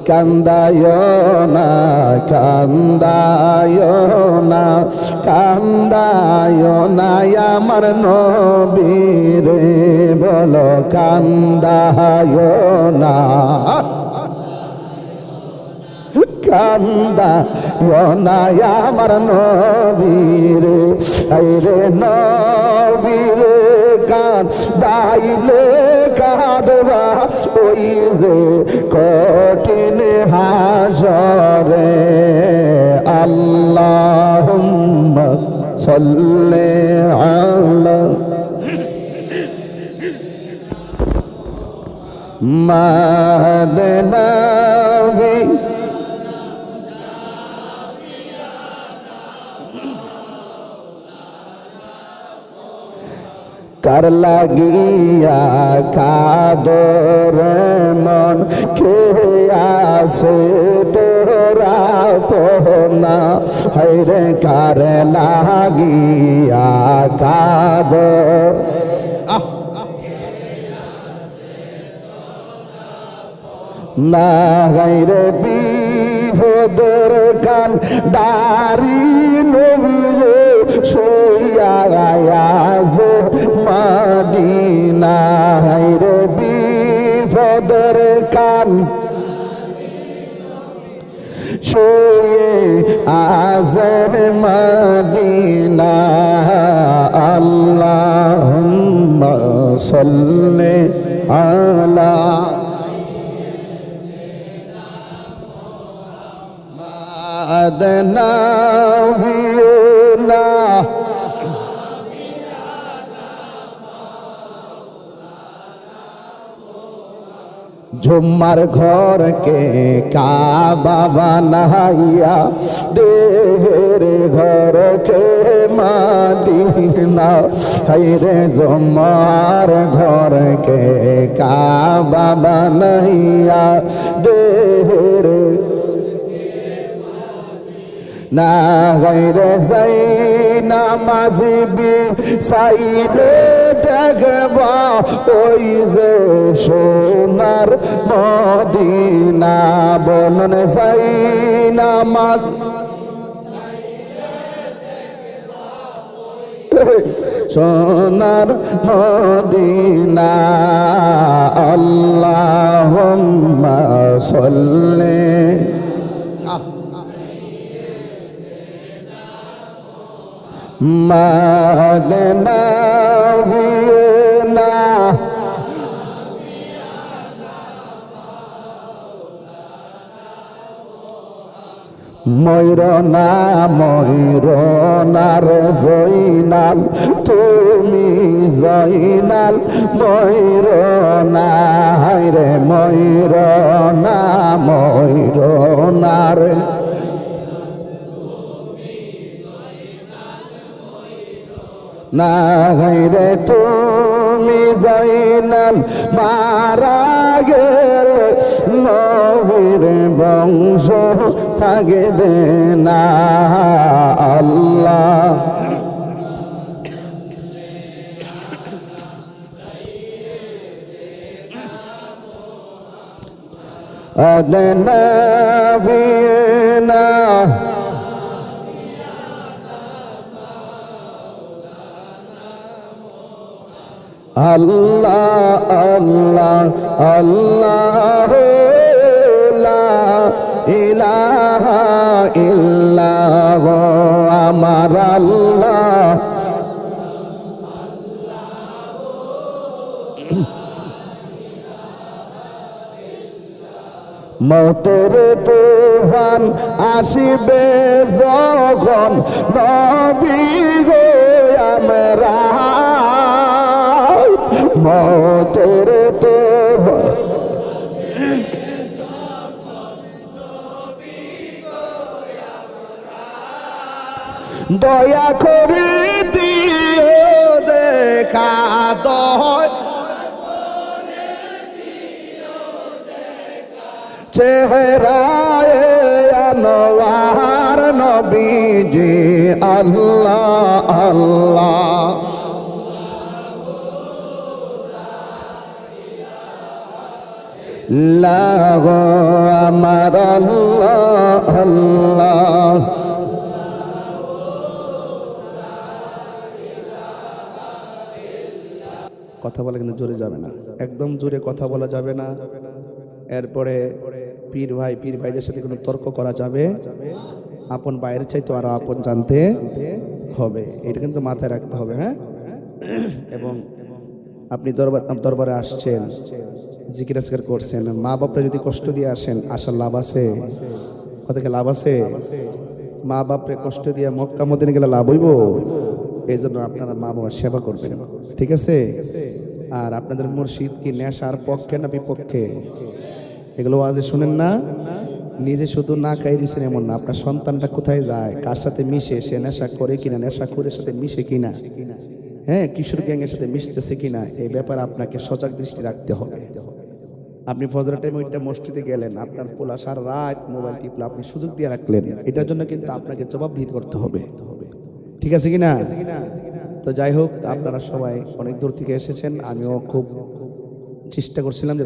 কান্দায় না কান্দায় না কান্দায় না আমার নবীরে বলো কান্দায় না কান্দায় না আমার নবীরে আইরে নবীরে কান্দাইলে কাঁদবা ওই যে কঠিন হাসরে আল্লাহুম্মা সাল্লি আলা মাদনাবি কার লাগিয়া কাদর মন কে আছে তোরা পোনা হায়রে কার লাগিয়া কাদর না গাইরে বিপদের কান ডারি নবীরে শুইয়া আয়াজ মদিনা হায়রে বিপদের কান শুয়ে আজ মদিনা আল্লাহুম্মা সাল্লি আলা মাদনাবিনা ঝুম্মার ঘরকে কাবা বানাইয়া দেহের ঘরকে মদিনা হায়রে ঝুম্মার ঘরকে কাবা বানাইয়া দেহের না গাইরে যাই নামাজিবি সাইলে দেখবা ওই যে সোনার মদিনা বলন যাই নামাজ সোনার মদিনা আল্লাহুম্মা সাল্লি মাদনাবিনা ময়ূরনা ময়ূরনার জয়নাল তুমি জয়নাল ময়ূরনা রে ময়ূরনা ময়ূরনার না রে তুমি জয়নাল মারা গেল নবীর বংশ থাকবে না আল্লাহ আদনাবিনা আল্লাহ আল্লাহ আল্লাহ লা ইলাহা ইল্লাল্লাহ আমার আল্লাহ মতের তুফান আসিবে যখন নবী গো আমরা মতের তুফান দয়া করে দিও দেখা দয় চেহারায়ে আনোয়ার নবীজি আল্লাহ আল্লাহ আল্লাহ আমার আল্লাহ আল্লাহ। কথা বলা কিন্তু জোরে যাবে না, একদম জোরে কথা বলা যাবে না। এরপরে পীর ভাইদের সাথে কোনো তর্ক করা যাবে, আপন বাইরের চাইতে আরো আপন জানতে হবে, এটা কিন্তু মাথায় রাখতে হবে। হ্যাঁ, এবং আপনি দরবারে আসছেন, জিকির আজকার করছেন, মা বাপরা যদি কষ্ট দিয়ে আসেন, আসার লাভ আছে? কথাকে লাভ আছে? মা বাপরে কষ্ট দিয়ে মক্কা মদিনা গেলে লাভ হইব? এই জন্য আপনারা মা বাবার সেবা করবেন, ঠিক আছে? আর আপনাদের মুর্শিদ কি নেশার পক্ষে না বিপক্ষে? এগুলো আজে শুনেন না, নিজে শুধু না খাই দিচ্ছেন এমন না, আপনার সন্তানটা কোথায় যায়, কার সাথে মিশে, সে নেশা করে কিনা, নেশা করে সাথে মিশে কিনা, হ্যাঁ, কিশোর গ্যাংয়ের সাথে মিশতেছে কিনা, এই ব্যাপারে আপনাকে সজাগ দৃষ্টি রাখতে হবে। আপনি ফজরের টাইমে ওইটা মসজিদে গেলেন, আপনার পোলা সারা রাত মোবাইল টিপলে, আপনি সুযোগ দিয়ে রাখলেন, এটার জন্য কিন্তু আপনাকে জবাবদিহি করতে হবে, ঠিক আছে কিনা? তো যাই হোক, আপনারা সবাই অনেক দূর থেকে এসেছেন, আমিও খুব চেষ্টা করছিলাম যে